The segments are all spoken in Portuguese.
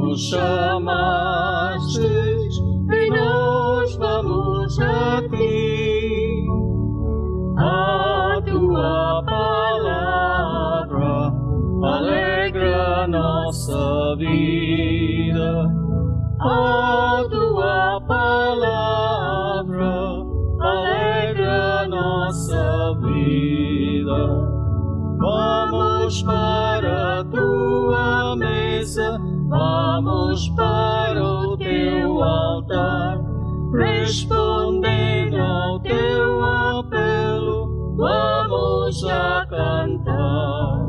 nos chamastes e nós vamos a ti. A tua palavra alegra nossa vida. A tua palavra alegra nossa vida. Vamos para a tua mesa, vamos para o teu altar, respondendo ao teu apelo, vamos a cantar.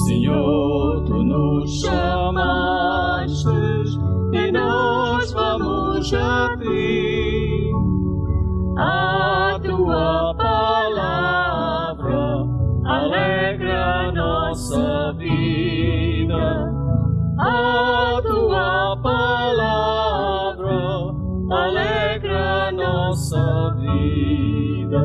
Senhor, tu nos chamastes e nós vamos a ti. A tua palavra alegra nossa vida. A tua palavra alegra nossa vida.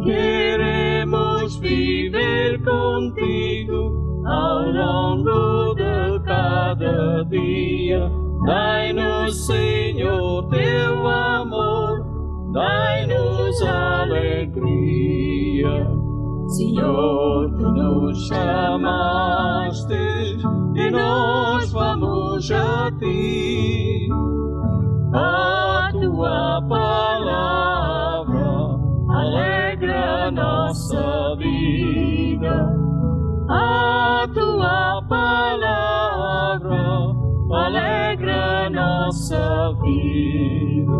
Queremos viver contigo ao longo de cada dia. Dai-nos, Senhor, teu amor, dai-nos alegria. Senhor, tu nos chamaste e nós vamos a ti. A tua palavra alegra nossa vida. A tua palavra alegra nossa vida.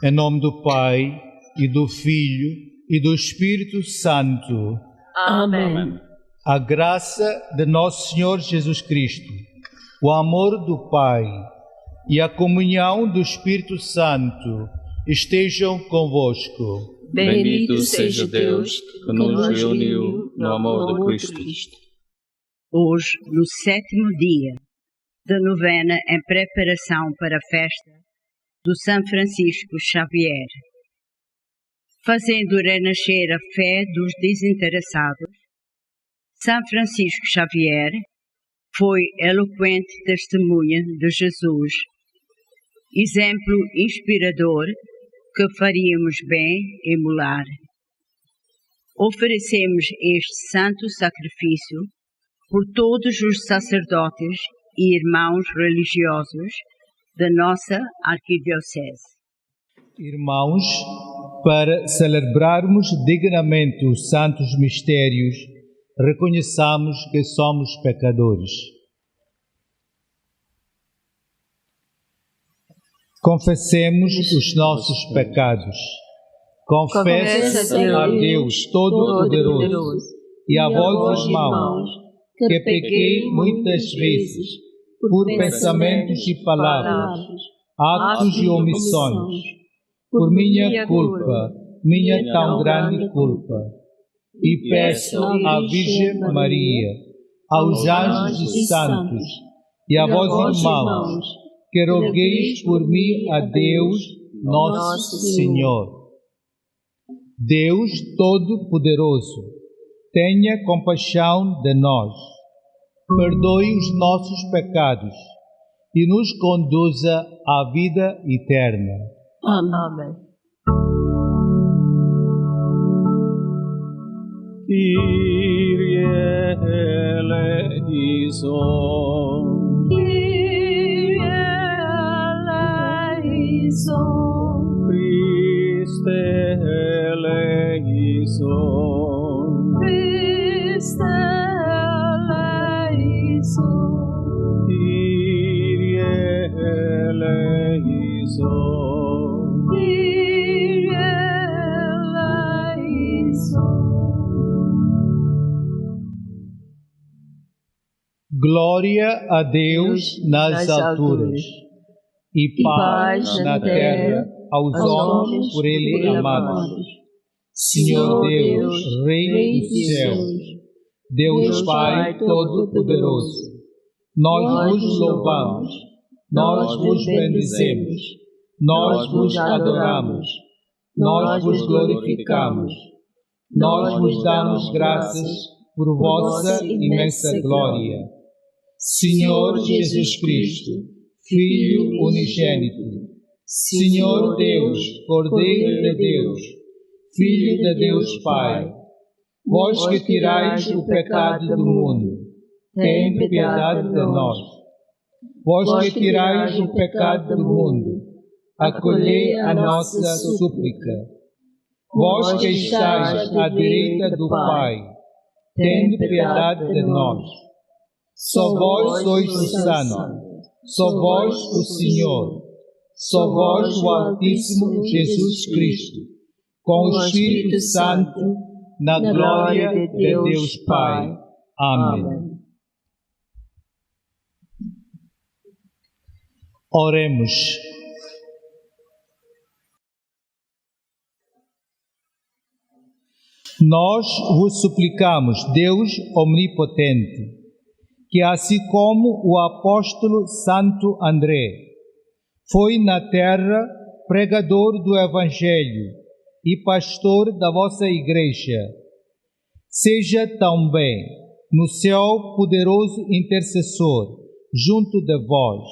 Em nome do Pai, e do Filho, e do Espírito Santo. Amém. A graça de nosso Senhor Jesus Cristo, o amor do Pai e a comunhão do Espírito Santo estejam convosco. Bendito seja Deus que nos reuniu no amor de Cristo. Hoje, no 7º dia da novena em preparação para a festa do São Francisco Xavier, fazendo renascer a fé dos desinteressados, São Francisco Xavier foi eloquente testemunha de Jesus, exemplo inspirador que faríamos bem emular. Oferecemos este santo sacrifício por todos os sacerdotes e irmãos religiosos da nossa arquidiocese. Irmãos, para celebrarmos dignamente os santos mistérios, reconheçamos que somos pecadores. Confessemos os nossos pecados. Confessa a Deus Todo-Poderoso e a vós, irmãos, que pequei muitas vezes por pensamentos e palavras, atos e omissões, por minha culpa, minha tão grande culpa. E peço à Virgem Maria, aos anjos e santos, e a vós, irmãos, que rogueis por mim a Deus, nosso Senhor. Deus Todo-Poderoso, tenha compaixão de nós, perdoe os nossos pecados e nos conduza à vida eterna. Amém. Kyrie eleison. Kyrie eleison. Christe eleison. Christe eleison. Kyrie eleison. Kyrie eleison. Glória a Deus nas alturas e paz na terra aos homens por Ele amados. Senhor Deus, Rei dos céus, Deus Pai Todo-Poderoso, nós vos louvamos, nós vos bendizemos, nós vos adoramos, nós vos glorificamos, nós vos damos graças por vossa imensa glória Senhor Jesus Cristo, Filho unigênito, Senhor Deus, Cordeiro de Deus, Filho de Deus Pai, vós que tirais o pecado do mundo, tende piedade de nós. Vós que tirais o pecado do mundo, acolhei a nossa súplica. Vós que estáis à direita do Pai, tende piedade de nós. Só vós sois o Santo, só vós o Senhor, só vós o Altíssimo Jesus Cristo, com o Espírito Santo, na glória de Deus Pai. Amém. Oremos. Nós vos suplicamos, Deus omnipotente, que assim como o apóstolo Santo André foi na terra pregador do Evangelho e pastor da vossa Igreja, seja também no céu poderoso intercessor junto de vós.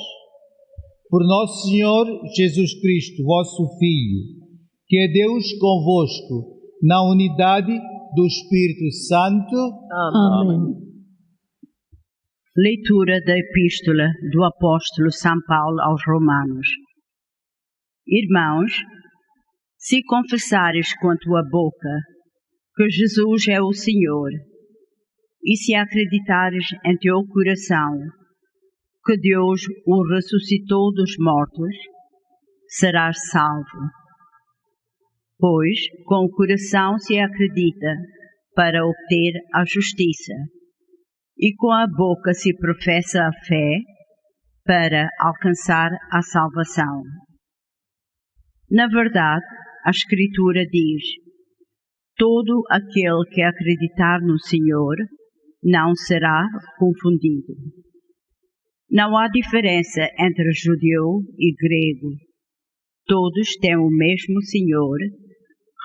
Por nosso Senhor Jesus Cristo, vosso Filho, que é Deus convosco, na unidade do Espírito Santo. Amém. Leitura da Epístola do Apóstolo São Paulo aos Romanos. Irmãos, se confessares com a tua boca que Jesus é o Senhor, e se acreditares em teu coração que Deus o ressuscitou dos mortos, serás salvo. Pois com o coração se acredita para obter a justiça, e com a boca se professa a fé para alcançar a salvação. Na verdade, a Escritura diz: todo aquele que acreditar no Senhor não será confundido. Não há diferença entre judeu e grego. Todos têm o mesmo Senhor,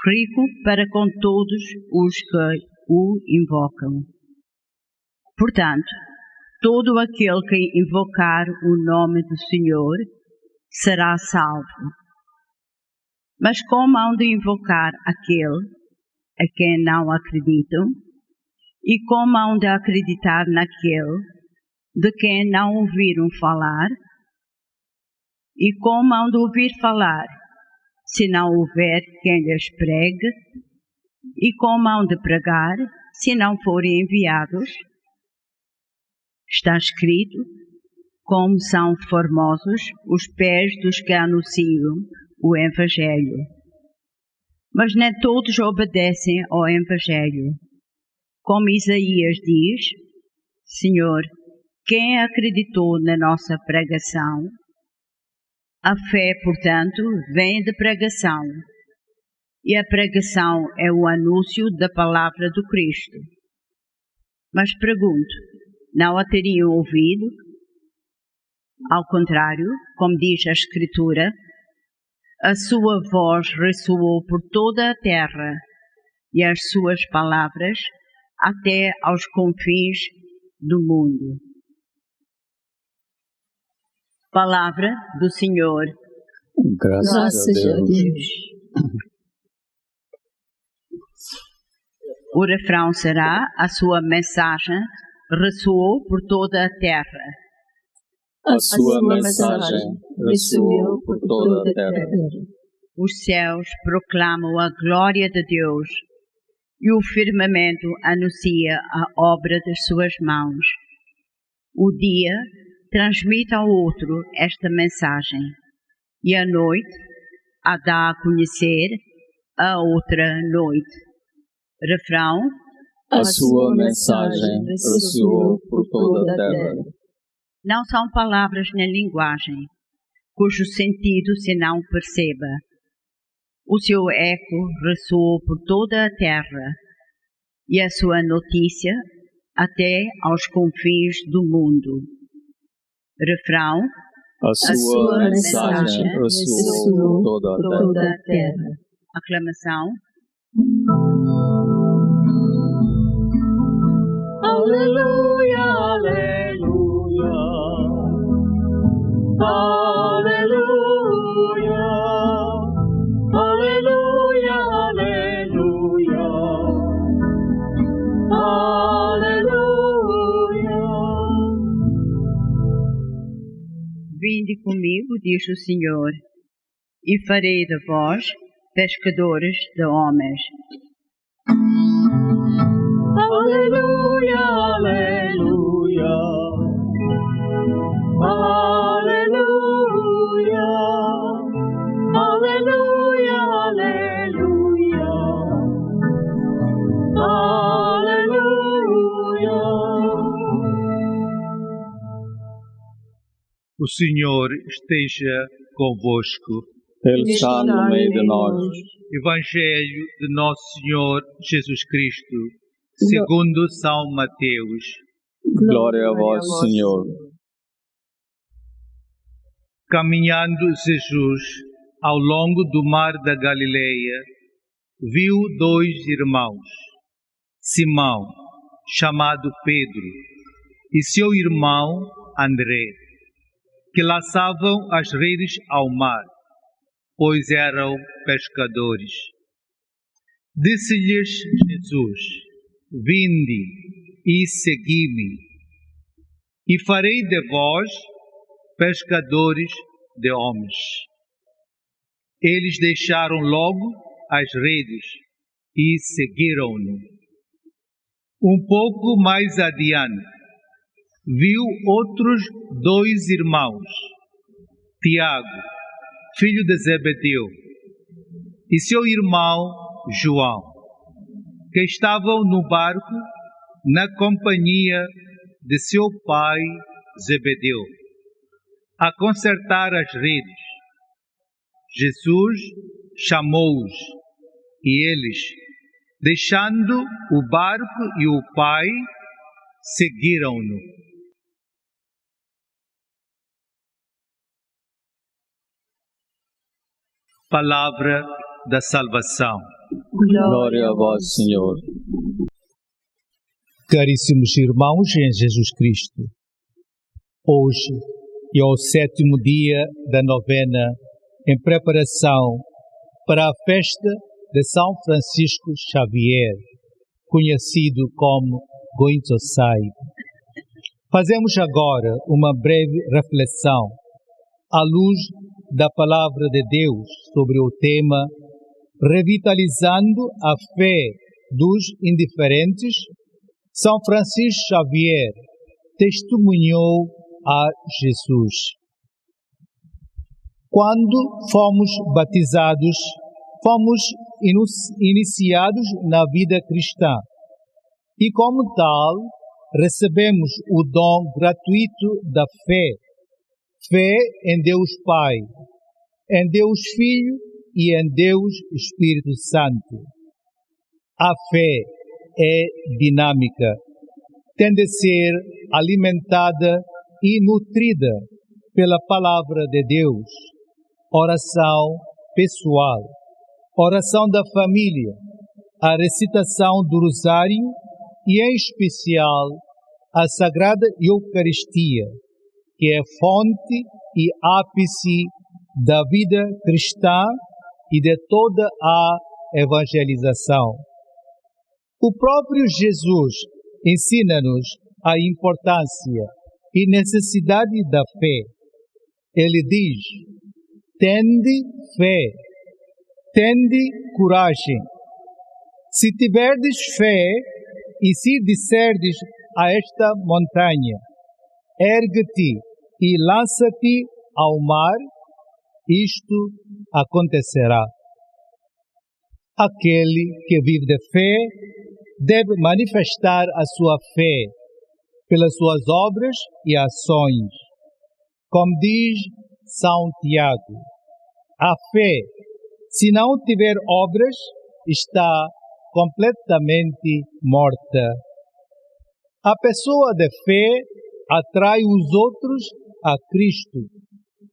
rico para com todos os que o invocam. Portanto, todo aquele que invocar o nome do Senhor será salvo. Mas como hão de invocar aquele a quem não acreditam? E como hão de acreditar naquele de quem não ouviram falar? E como hão de ouvir falar, se não houver quem lhes pregue? E como hão de pregar, se não forem enviados? Está escrito: como são formosos os pés dos que anunciam o Evangelho. Mas nem todos obedecem ao Evangelho. Como Isaías diz: Senhor, quem acreditou na nossa pregação? A fé, portanto, vem de pregação, e a pregação é o anúncio da palavra do Cristo. Mas pergunto, não a teriam ouvido? Ao contrário, como diz a Escritura, a sua voz ressoou por toda a terra, e as suas palavras até aos confins do mundo. Palavra do Senhor. Graças a Deus. O refrão será: a sua mensagem ressoou por toda a terra. A sua mensagem ressoou por toda a terra. Os céus proclamam a glória de Deus, e o firmamento anuncia a obra das suas mãos. O dia transmite ao outro esta mensagem, e a noite a dá a conhecer a outra noite. Refrão: a sua mensagem ressoou por toda a terra. Não são palavras na linguagem, cujo sentido se não perceba. O seu eco ressoou por toda a terra, e a sua notícia até aos confins do mundo. Refrão: a sua mensagem ressoou por toda a terra. Aclamação. Aleluia, aleluia. Aleluia, aleluia, aleluia, aleluia. Vinde comigo, diz o Senhor, e farei de vós pescadores de homens. Aleluia, aleluia, aleluia, aleluia, aleluia, aleluia. O Senhor esteja convosco. Ele está no meio de nós. Evangelho de Nosso Senhor Jesus Cristo, segundo São Mateus. Glória a vós, Senhor. Caminhando Jesus ao longo do mar da Galileia, viu dois irmãos, Simão, chamado Pedro, e seu irmão André, que lançavam as redes ao mar, pois eram pescadores. Disse-lhes Jesus: Vinde e segui-me, e farei de vós pescadores de homens. Eles deixaram logo as redes e seguiram-no. Um pouco mais adiante, viu outros dois irmãos, Tiago, filho de Zebedeu, e seu irmão João, que estavam no barco na companhia de seu pai Zebedeu, a consertar as redes. Jesus chamou-os e eles, deixando o barco e o pai, seguiram-no. Palavra da salvação. Glória a vós, Senhor. Caríssimos irmãos em Jesus Cristo, hoje é o 7º dia da novena em preparação para a festa de São Francisco Xavier, conhecido como Goinzosai. Fazemos agora uma breve reflexão à luz da Palavra de Deus sobre o tema Revitalizando a fé dos indiferentes. São Francisco Xavier testemunhou a Jesus. Quando fomos batizados, fomos iniciados na vida cristã e, como tal, recebemos o dom gratuito da fé em Deus Pai, em Deus Filho e em Deus Espírito Santo. A fé é dinâmica, tem de ser alimentada e nutrida pela Palavra de Deus, oração pessoal, oração da família, a recitação do Rosário e, em especial, a Sagrada Eucaristia, que é fonte e ápice da vida cristã e de toda a evangelização. O próprio Jesus ensina-nos a importância e necessidade da fé. Ele diz: tende fé, tende coragem. Se tiverdes fé e se disserdes a esta montanha, ergue-te e lança-te ao mar, isto acontecerá. Aquele que vive de fé deve manifestar a sua fé pelas suas obras e ações. Como diz São Tiago, a fé, se não tiver obras, está completamente morta. A pessoa de fé atrai os outros a Cristo,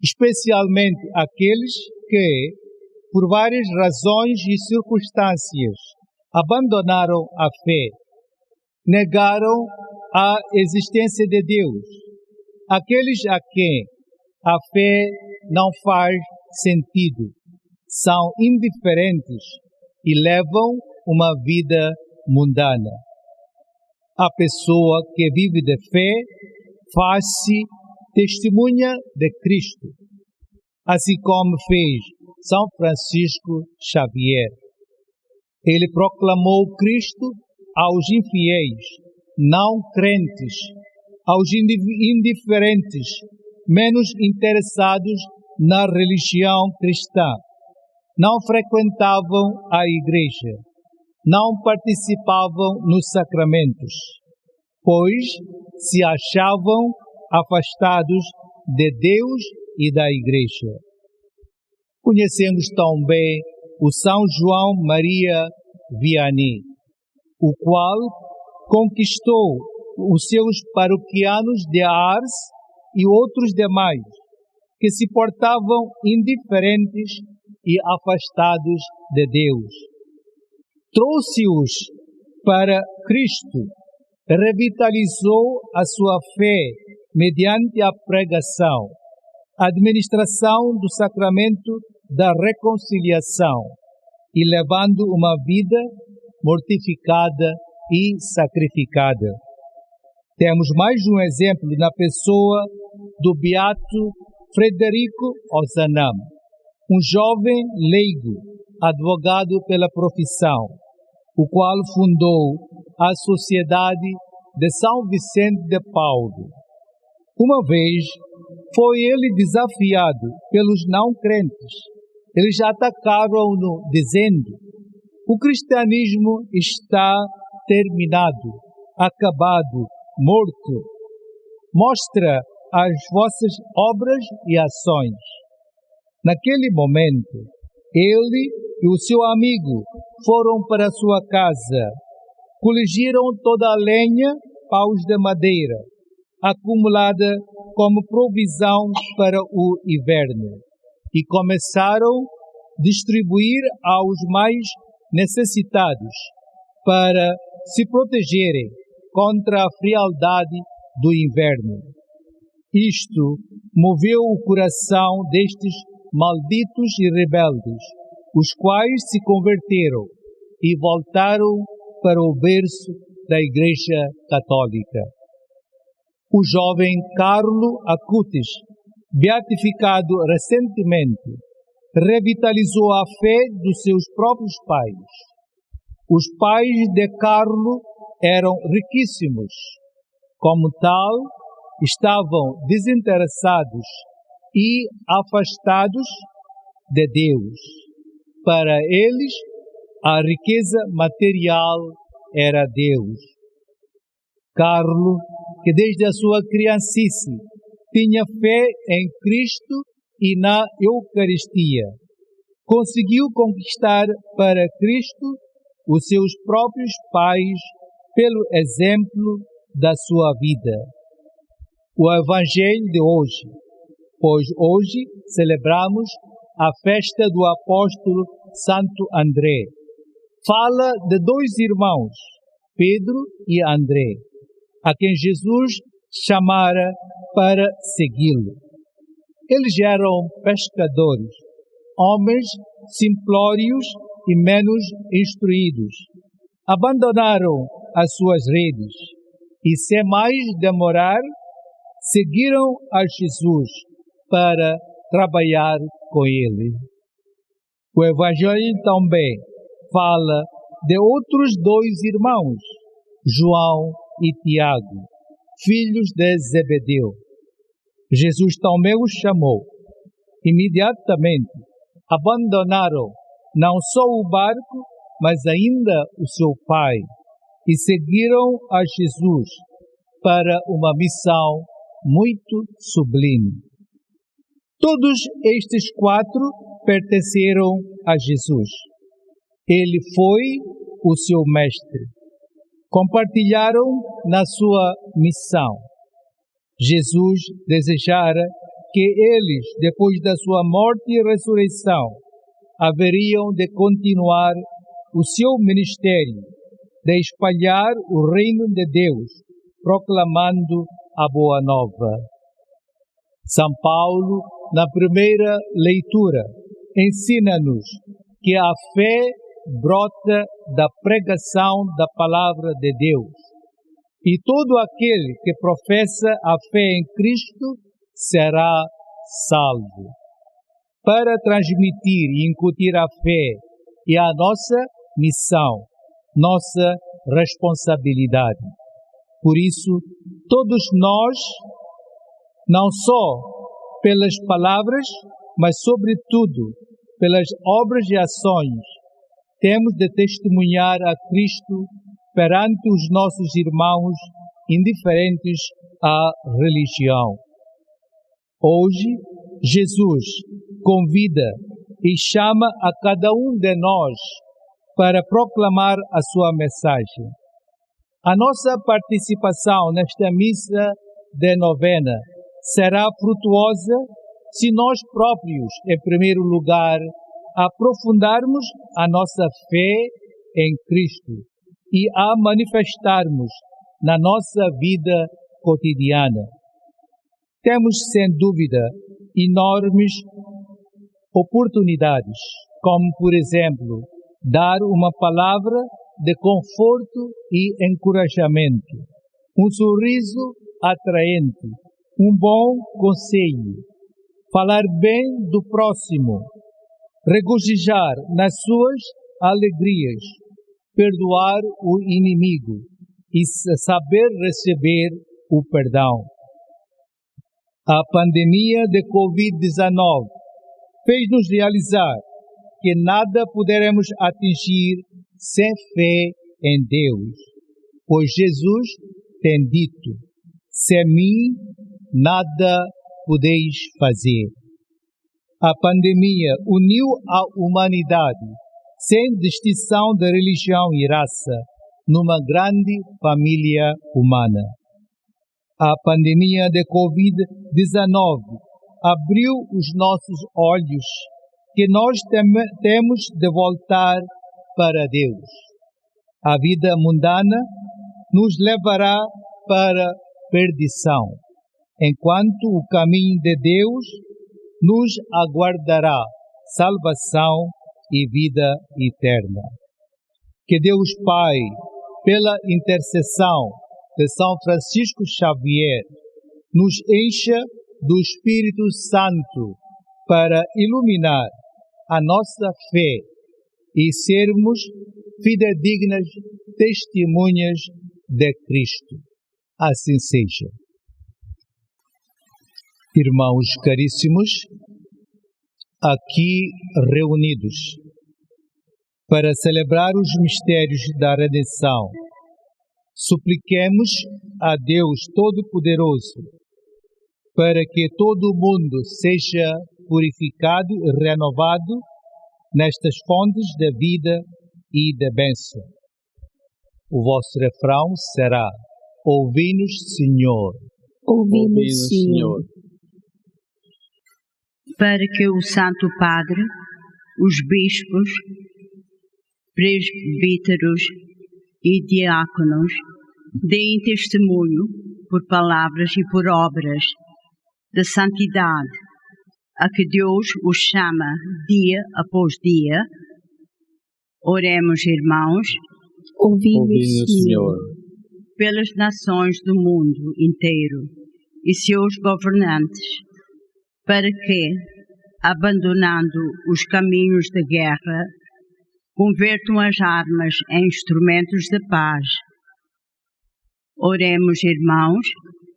especialmente aqueles que, por várias razões e circunstâncias, abandonaram a fé, negaram a existência de Deus, Aqueles a quem a fé não faz sentido são indiferentes e levam uma vida mundana. A pessoa que vive de fé faz-se testemunha de Cristo, assim como fez São Francisco Xavier. Ele proclamou Cristo aos infiéis, não crentes, aos indiferentes, menos interessados na religião cristã. Não frequentavam a igreja, não participavam nos sacramentos, pois se achavam afastados de Deus e da igreja. Conhecemos também o São João Maria Vianney, o qual conquistou os seus paroquianos de Ars e outros demais, que se portavam indiferentes e afastados de Deus. Trouxe-os para Cristo, revitalizou a sua fé mediante a pregação, a administração do sacramento da reconciliação e levando uma vida mortificada e sacrificada. Temos mais um exemplo na pessoa do beato Frederico Ozanam, um jovem leigo, advogado pela profissão, o qual fundou a Sociedade de São Vicente de Paulo. Uma vez foi ele desafiado pelos não-crentes. Eles atacaram-no dizendo: o cristianismo está terminado, acabado, morto. Mostra as vossas obras e ações. Naquele momento, ele e o seu amigo foram para sua casa, coligiram toda a lenha, paus de madeira, acumulada como provisão para o inverno, e começaram a distribuir aos mais necessitados, para se protegerem contra a frialdade do inverno. Isto moveu o coração destes malditos e rebeldes, os quais se converteram e voltaram para o berço da Igreja Católica. O jovem Carlo Acutis, beatificado recentemente, revitalizou a fé dos seus próprios pais. Os pais de Carlo eram riquíssimos. Como tal, estavam desinteressados e afastados de Deus. Para eles, a riqueza material era Deus. Carlo, que desde a sua criancice tinha fé em Cristo e na Eucaristia, conseguiu conquistar para Cristo os seus próprios pais pelo exemplo da sua vida. O Evangelho de hoje, pois hoje celebramos a festa do apóstolo Santo André, fala de dois irmãos, Pedro e André, a quem Jesus chamara para segui-lo. Eles eram pescadores, homens simplórios e menos instruídos. Abandonaram as suas redes e, sem mais demorar, seguiram a Jesus para trabalhar com ele. O Evangelho também fala de outros dois irmãos, João e Tiago, filhos de Zebedeu. Jesus também os chamou. Imediatamente abandonaram não só o barco, mas ainda o seu pai, e seguiram a Jesus para uma missão muito sublime. Todos estes quatro pertenceram a Jesus. Ele foi o seu mestre. Compartilharam na sua missão. Jesus desejara que eles, depois da sua morte e ressurreição, haveriam de continuar o seu ministério, de espalhar o reino de Deus, proclamando a boa nova. São Paulo, na primeira leitura, ensina-nos que a fé brota da pregação da palavra de Deus. E todo aquele que professa a fé em Cristo será salvo. Para transmitir e incutir a fé é a nossa missão, nossa responsabilidade. Por isso, todos nós, não só pelas palavras, mas sobretudo pelas obras e ações, temos de testemunhar a Cristo perante os nossos irmãos indiferentes à religião. Hoje, Jesus convida e chama a cada um de nós para proclamar a sua mensagem. A nossa participação nesta missa de novena será frutuosa se nós próprios, em primeiro lugar, aprofundarmos a nossa fé em Cristo e a manifestarmos na nossa vida cotidiana. Temos, sem dúvida, enormes oportunidades, como, por exemplo, dar uma palavra de conforto e encorajamento, um sorriso atraente, um bom conselho, falar bem do próximo, regozijar nas suas alegrias, perdoar o inimigo e saber receber o perdão. A pandemia de Covid-19 fez-nos realizar que nada poderemos atingir sem fé em Deus, pois Jesus tem dito: sem mim nada podeis fazer. A pandemia uniu a humanidade, sem distinção de religião e raça, numa grande família humana. A pandemia de Covid-19 abriu os nossos olhos que nós temos de voltar para Deus. A vida mundana nos levará para a perdição, enquanto o caminho de Deus nos aguardará salvação e vida eterna. Que Deus Pai, pela intercessão de São Francisco Xavier, nos encha do Espírito Santo para iluminar a nossa fé e sermos fidedignas testemunhas de Cristo. Assim seja. Irmãos caríssimos, aqui reunidos para celebrar os mistérios da redenção, supliquemos a Deus Todo-Poderoso para que todo o mundo seja purificado e renovado nestas fontes da vida e da bênção. O vosso refrão será: ouvi-nos, Senhor. Ouvi-nos, Senhor. Para que o Santo Padre, os bispos, presbíteros e diáconos deem testemunho por palavras e por obras da santidade a que Deus os chama dia após dia. Oremos, irmãos, Ouvi-nos, Senhor. pelas nações do mundo inteiro e seus governantes, para que, abandonando os caminhos da guerra, convertam as armas em instrumentos de paz. Oremos, irmãos,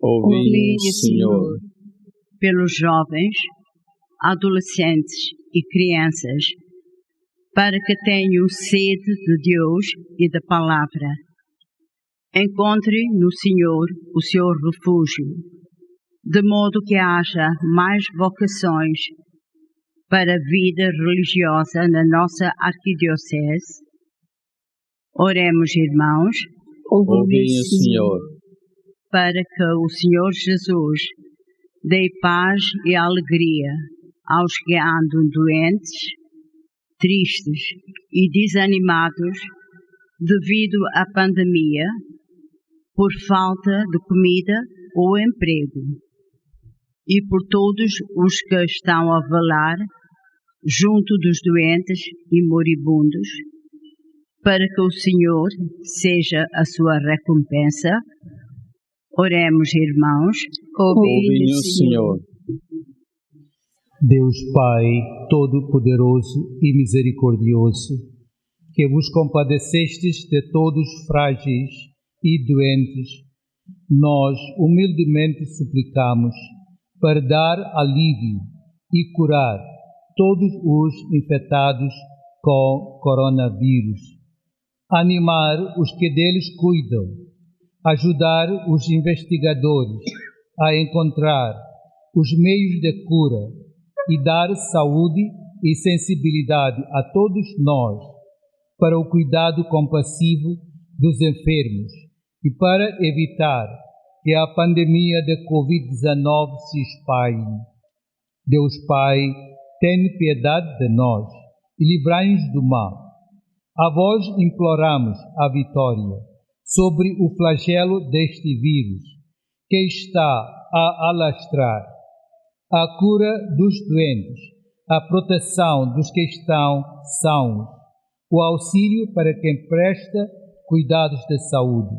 Ouvi-nos, Senhor. pelos jovens, adolescentes e crianças, para que tenham sede de Deus e da palavra. Encontre no Senhor o seu refúgio, de modo que haja mais vocações para a vida religiosa na nossa arquidiocese. Oremos, irmãos, Ouvi-nos, Senhor. para que o Senhor Jesus dê paz e alegria aos que andam doentes, tristes e desanimados devido à pandemia, por falta de comida ou emprego. e por todos os que estão a velar junto dos doentes e moribundos, para que o Senhor seja a sua recompensa. Oremos, irmãos. Ouve-nos, Senhor. Deus Pai Todo-Poderoso e Misericordioso, que vos compadecestes de todos frágeis e doentes, nós humildemente suplicamos para dar alívio e curar todos os infectados com coronavírus, animar os que deles cuidam, ajudar os investigadores a encontrar os meios de cura e dar saúde e sensibilidade a todos nós para o cuidado compassivo dos enfermos e para evitar que a pandemia de Covid-19 se espalhe. Deus Pai, tem piedade de nós e livrai-nos do mal. A vós imploramos a vitória sobre o flagelo deste vírus que está a alastrar, a cura dos doentes, a proteção dos que estão sãos, o auxílio para quem presta cuidados de saúde.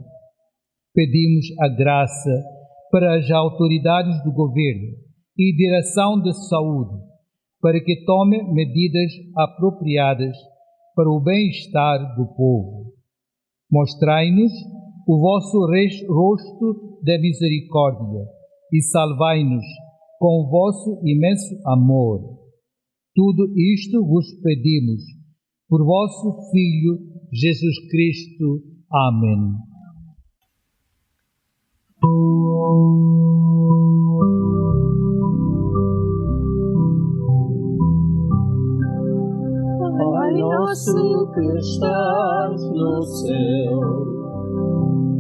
Pedimos a graça para as autoridades do governo e direção de saúde, para que tome medidas apropriadas para o bem-estar do povo. Mostrai-nos o vosso rosto de misericórdia e salvai-nos com o vosso imenso amor. Tudo isto vos pedimos por vosso Filho, Jesus Cristo. Amém. Pai nosso que estás no céu,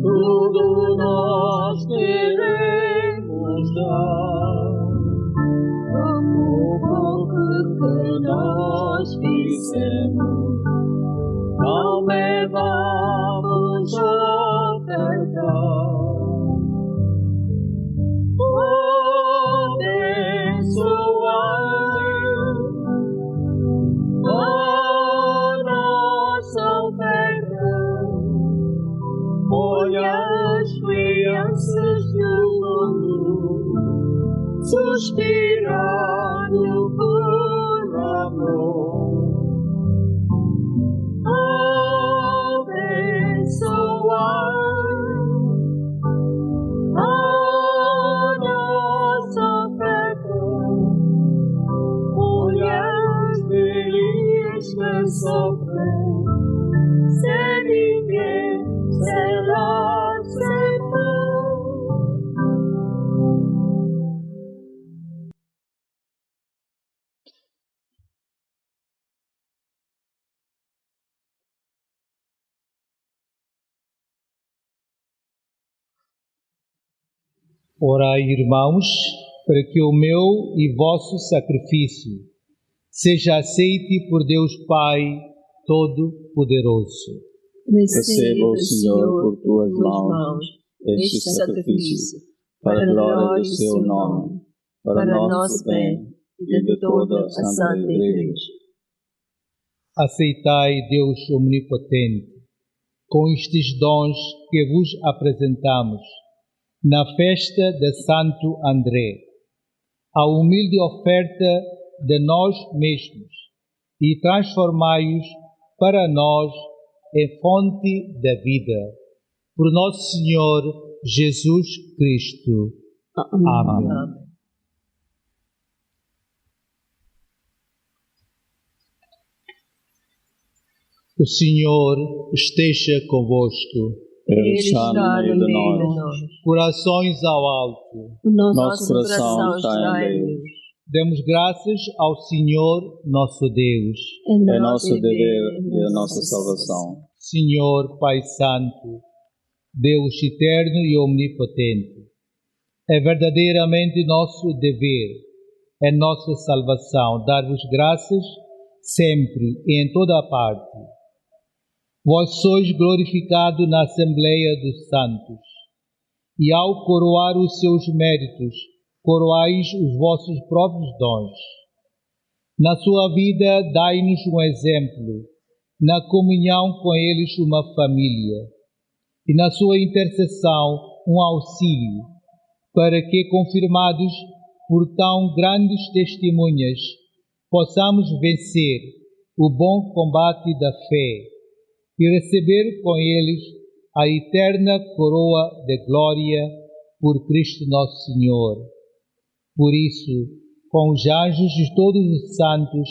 tudo nós queremos dar. O pouco que nós fizemos, não é vamos ofertar. Olha as crianças do mundo suspirando por amor. Abençoai a nossa oferta. Olha as velhinhas que sofrem sem ninguém. Será sempre. Orai, irmãos, para que o meu e vosso sacrifício seja aceite por Deus Pai Todo-Poderoso. Receba, o Senhor, por tuas mãos este sacrifício, para a glória do seu nome, para nosso bem e de toda a Santa Igreja. Aceitai, Deus Omnipotente, com estes dons que vos apresentamos na festa de Santo André, a humilde oferta de nós mesmos, e transformai-os para nós em fonte da vida. Por nosso Senhor Jesus Cristo. Amém. O Senhor esteja convosco. Ele está no meio de nós. Corações ao alto. O Nosso coração está em Deus. Demos graças ao Senhor nosso Deus. É nosso dever e a nossa salvação. Senhor Pai Santo, Deus eterno e omnipotente, é verdadeiramente nosso dever, é nossa salvação dar-vos graças sempre e em toda a parte. Vós sois glorificado na Assembleia dos Santos, e ao coroar os seus méritos coroais os vossos próprios dons. Na sua vida, dai-nos um exemplo, na comunhão com eles uma família, e na sua intercessão um auxílio, para que, confirmados por tão grandes testemunhas, possamos vencer o bom combate da fé e receber com eles a eterna coroa de glória por Cristo nosso Senhor. Por isso, com os anjos e todos os santos,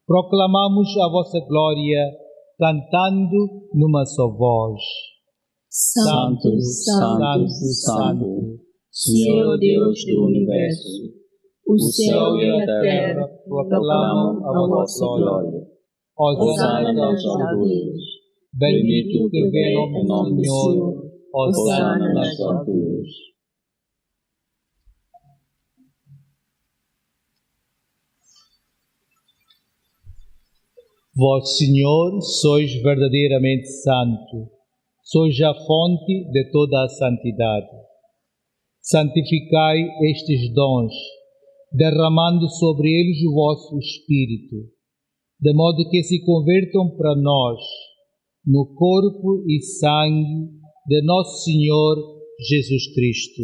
proclamamos a vossa glória, cantando numa só voz. Santo, Santo, Santo, Senhor Deus do Universo, o céu e a terra proclamam a vossa glória. Hosana nas alturas. Bendito que vem em nome do Senhor. Hosana nas alturas. Vós, Senhor, sois verdadeiramente santo, sois a fonte de toda a santidade. Santificai estes dons, derramando sobre eles o vosso Espírito, de modo que se convertam para nós no corpo e sangue de nosso Senhor Jesus Cristo.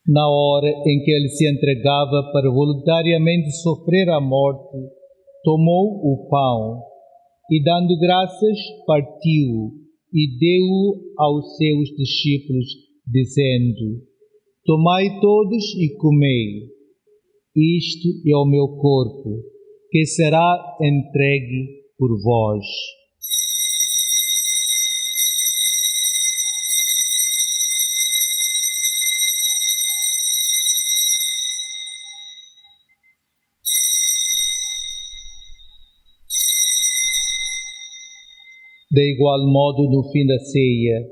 Na hora em que ele se entregava para voluntariamente sofrer a morte, tomou o pão e, dando graças, partiu-o e deu-o aos seus discípulos, dizendo: Tomai todos e comei. Isto é o meu corpo, que será entregue por vós. De igual modo, no fim da ceia,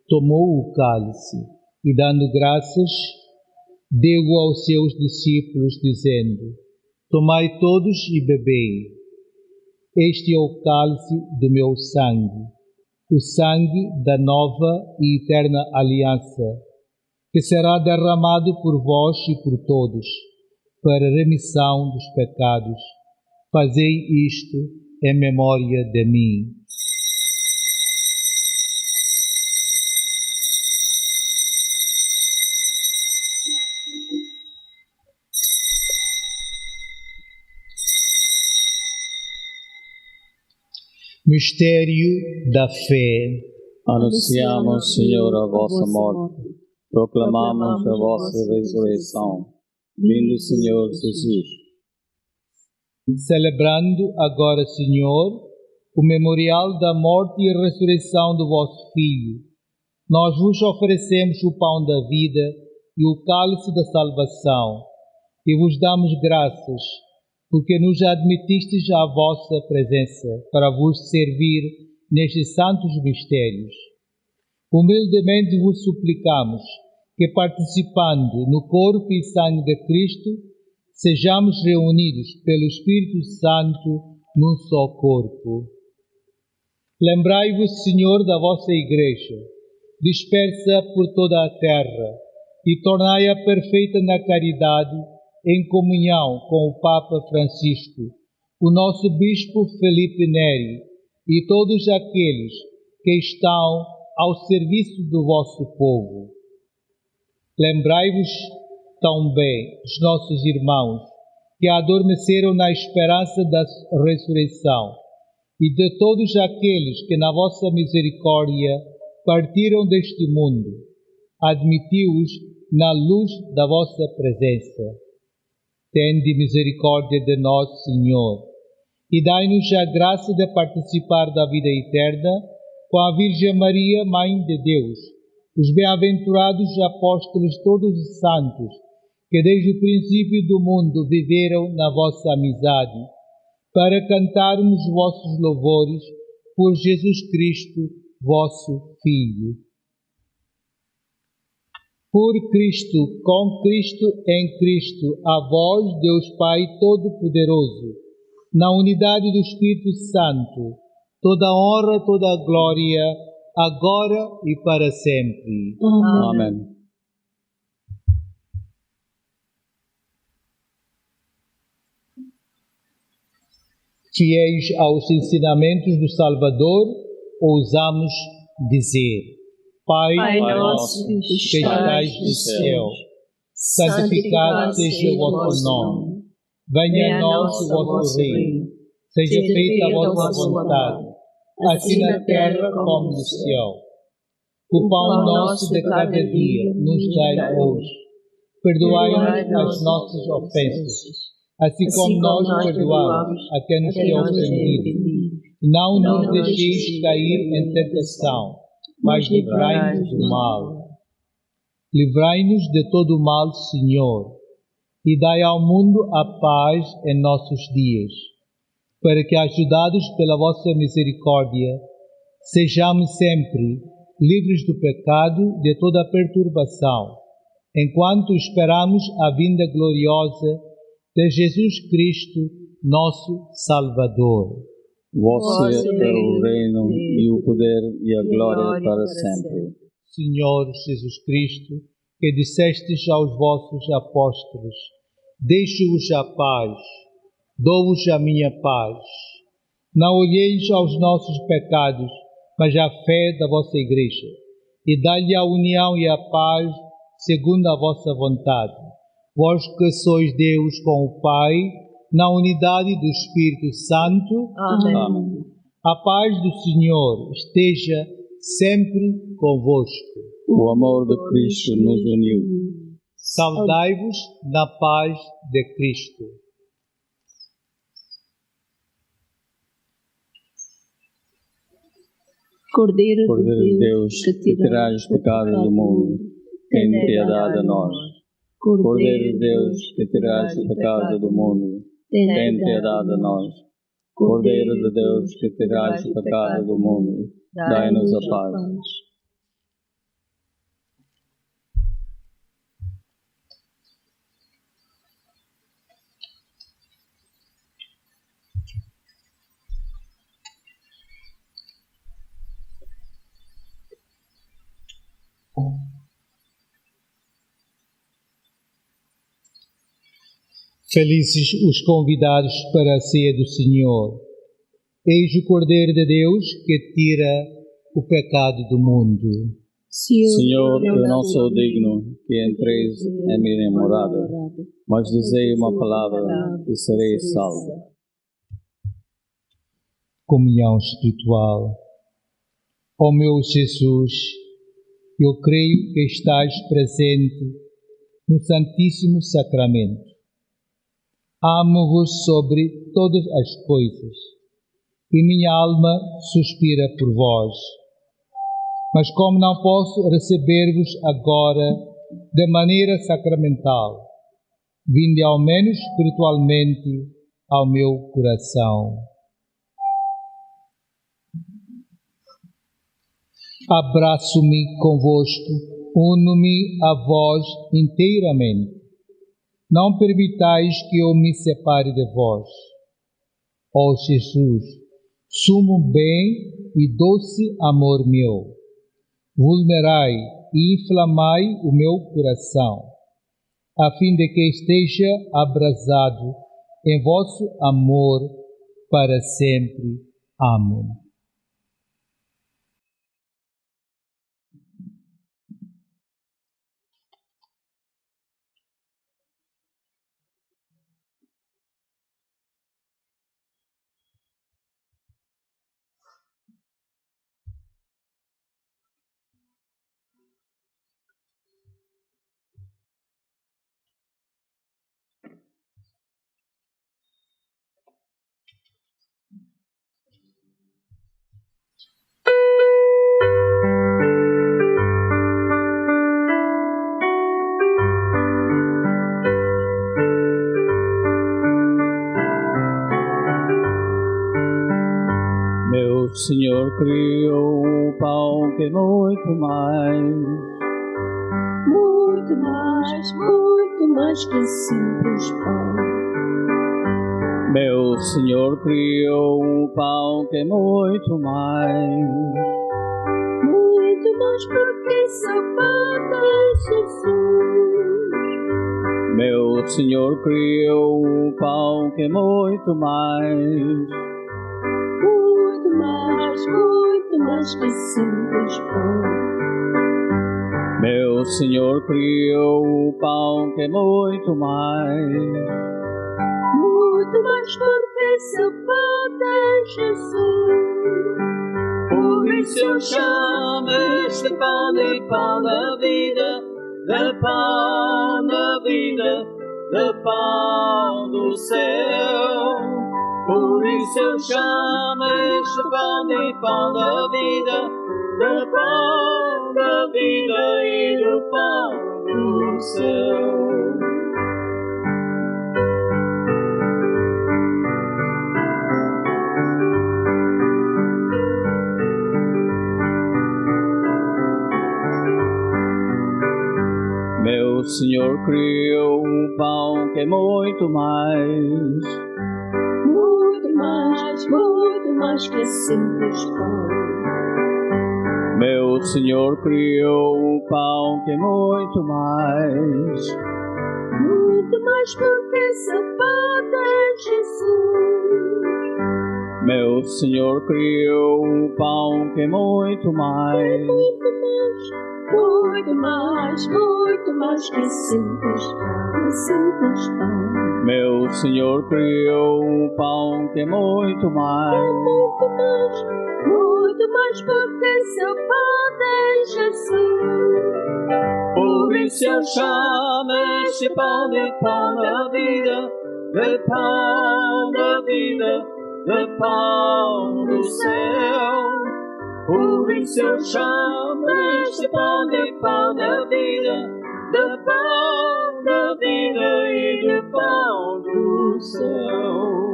tomou o cálice e, dando graças, deu-o aos seus discípulos, dizendo: Tomai todos e bebei. Este é o cálice do meu sangue, o sangue da nova e eterna aliança, que será derramado por vós e por todos, para remissão dos pecados. Fazei isto em memória de mim. Mistério da fé. Anunciamos, Senhor, a vossa morte, proclamamos a vossa ressurreição. Vindo, Senhor Jesus. Celebrando agora, Senhor, o memorial da morte e ressurreição do vosso Filho, nós vos oferecemos o pão da vida e o cálice da salvação, e vos damos graças, porque nos admitistes à vossa presença para vos servir nestes santos mistérios. Humildemente vos suplicamos que, participando no corpo e sangue de Cristo, sejamos reunidos pelo Espírito Santo num só corpo. Lembrai-vos, Senhor, da vossa Igreja, dispersa por toda a terra, e tornai-a perfeita na caridade, em comunhão com o Papa Francisco, o nosso Bispo Felipe Neri e todos aqueles que estão ao serviço do vosso povo. Lembrai-vos também dos nossos irmãos que adormeceram na esperança da ressurreição e de todos aqueles que na vossa misericórdia partiram deste mundo. Admiti-os na luz da vossa presença. Tende misericórdia de nós, Senhor, e dai-nos a graça de participar da vida eterna com a Virgem Maria, Mãe de Deus, os bem-aventurados apóstolos todos os santos, que desde o princípio do mundo viveram na vossa amizade, para cantarmos vossos louvores por Jesus Cristo, vosso Filho. Por Cristo, com Cristo, em Cristo, a vós, Deus Pai Todo-Poderoso, na unidade do Espírito Santo, toda honra, toda glória agora e para sempre. Amém. Fiéis aos ensinamentos do Salvador, ousamos dizer: Pai nosso que estais no céu, santificado seja o vosso nome. Venha a nós o vosso reino. Seja feita a vossa vontade, assim na terra como no céu. O pão nosso de cada dia nos dai hoje. Perdoai-nos as nossas ofensas, assim como nós perdoamos a quem nos tem ofendido. E não nos deixeis cair em tentação, mas livrai-nos do mal. Livrai-nos de todo o mal, Senhor, e dai ao mundo a paz em nossos dias, para que, ajudados pela vossa misericórdia, sejamos sempre livres do pecado e de toda a perturbação, enquanto esperamos a vinda gloriosa de Jesus Cristo, nosso Salvador. Vosso é o reino e o poder e a glória para sempre. Senhor Jesus Cristo, que dissestes aos vossos apóstolos: deixo-vos a paz, dou-vos a minha paz. Não olheis aos nossos pecados, mas à fé da vossa Igreja, e dai-lhe a união e a paz segundo a vossa vontade. Vós que sois Deus com o Pai, na unidade do Espírito Santo. Amém. A paz do Senhor esteja sempre convosco. O amor de Cristo nos uniu. Saudai-vos na paz de Cristo. Cordeiro de Deus, que tirais os pecados do mundo, tem piedade a nós. Cordeiro de Deus, que tirais os pecados do mundo, tem piedade a nós. Cordeiro de Deus, que tirais os pecados do mundo, dai-nos a paz. Felizes os convidados para a ceia do Senhor. Eis o Cordeiro de Deus que tira o pecado do mundo. Senhor, eu não sou digno que entreis em minha morada, mas dizei uma palavra e serei salvo. Comunhão espiritual. Ó meu Jesus, eu creio que estás presente no Santíssimo Sacramento. Amo-vos sobre todas as coisas, e minha alma suspira por vós. Mas como não posso receber-vos agora de maneira sacramental, vinde ao menos espiritualmente ao meu coração. Abraço-me convosco, uno-me a vós inteiramente. Não permitais que eu me separe de vós. Ó Jesus, sumo bem e doce amor meu, vulnerai e inflamai o meu coração, a fim de que esteja abrasado em vosso amor para sempre. Amém. Meu Senhor criou o pão que é muito mais que simples pão. Meu Senhor criou o pão que é muito mais mais porque sabadas, Jesus. Meu Senhor criou o pão que é muito mais. Muito mais que simples pão. Meu Senhor criou o pão que é muito mais. Muito mais porque sabadas, Jesus. Por isso eu chamo este pão de pão da vida, de pão da vida, de pão do céu. Por isso eu chamo este pão de pão da vida, de pão da vida e do pão do céu. Meu Senhor criou um pão que é muito mais. Muito mais que simples pão. Meu Senhor criou um pão que é muito mais. Muito mais porque sabadas, Jesus. Meu Senhor criou um pão que é muito mais. Muito mais que simples pão. Meu Senhor criou um pão que é muito mais. Muito mais porque sabadas, Jesus. Por isso eu chamo este pão de pão da vida, de pão da vida, de pão do céu. Por isso eu chamo este pão de pão da vida, de pão da vida e de pão do céu.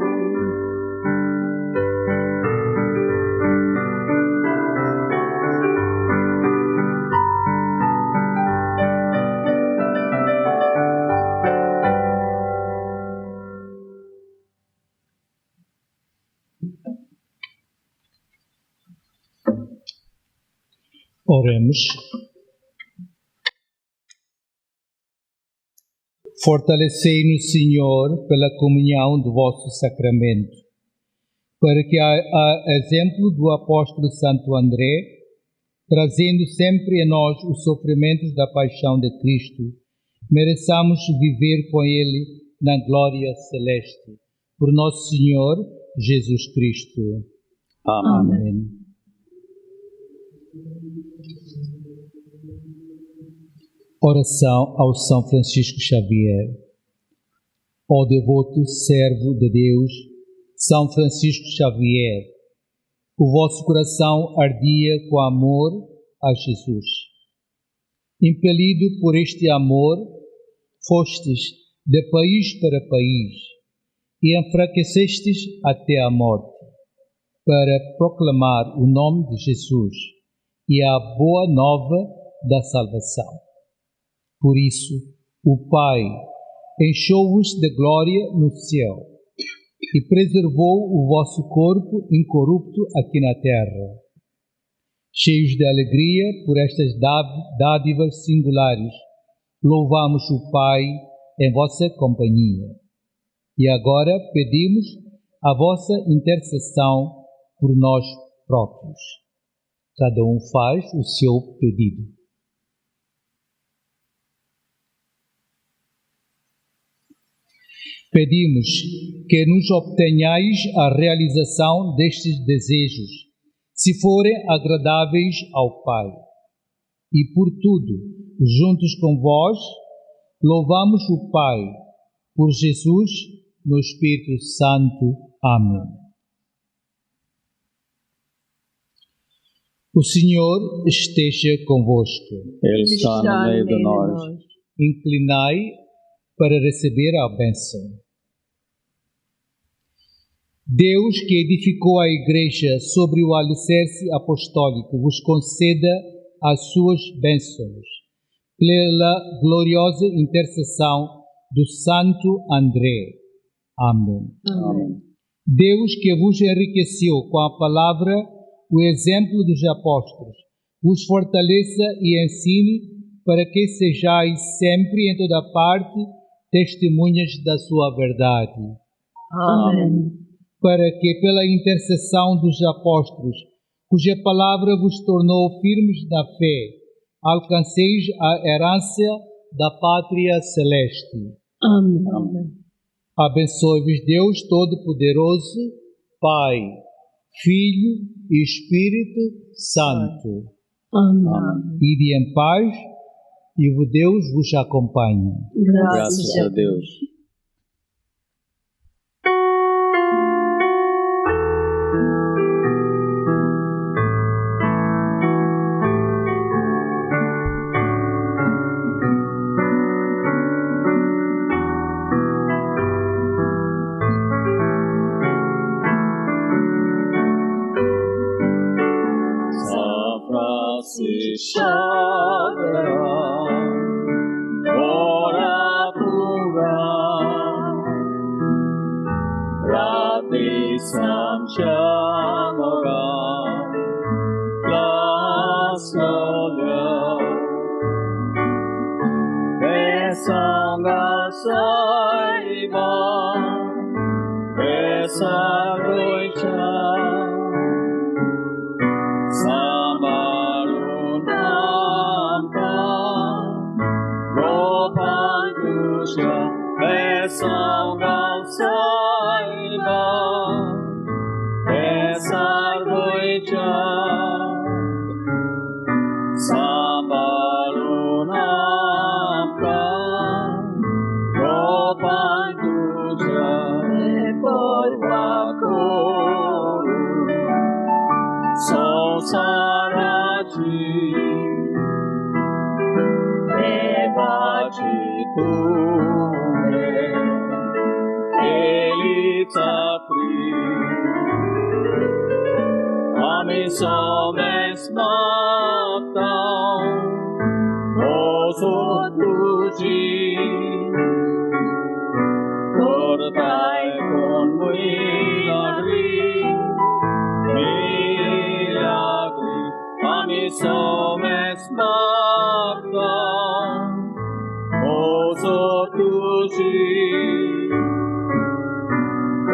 Oremos. Fortalecei-nos, Senhor, pela comunhão do vosso sacramento, para que, a exemplo do apóstolo Santo André, trazendo sempre em nós os sofrimentos da paixão de Cristo, mereçamos viver com Ele na glória celeste. Por nosso Senhor Jesus Cristo. Amém. Oração ao São Francisco Xavier. Ó devoto servo de Deus, São Francisco Xavier, o vosso coração ardia com amor a Jesus. Impelido por este amor, fostes de país para país e enfraquecestes até a morte, para proclamar o nome de Jesus e a boa nova da salvação. Por isso, o Pai encheu-vos de glória no céu e preservou o vosso corpo incorrupto aqui na terra. Cheios de alegria por estas dádivas singulares, louvamos o Pai em vossa companhia. E agora pedimos a vossa intercessão por nós próprios. Cada um faz o seu pedido. Pedimos que nos obtenhais a realização destes desejos, se forem agradáveis ao Pai. E por tudo, juntos com vós, louvamos o Pai, por Jesus, no Espírito Santo. Amém. O Senhor esteja convosco. Ele está no meio de nós. Inclinai para receber a bênção. Deus, que edificou a Igreja sobre o alicerce apostólico, vos conceda as suas bênçãos, pela gloriosa intercessão do Santo André. Amém. Amém. Deus, que vos enriqueceu com a palavra, o exemplo dos apóstolos, vos fortaleça e ensine para que sejais sempre em toda parte testemunhas da sua verdade. Amém. Para que pela intercessão dos apóstolos, cuja palavra vos tornou firmes na fé, alcanceis a herança da pátria celeste. Amém. Abençoe-vos Deus Todo-Poderoso, Pai, Filho e Espírito Santo. Amém. Ide em paz e o Deus vos acompanhe. Graças a Deus.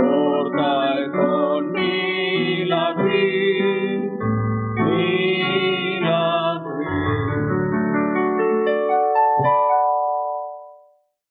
Portai con milagri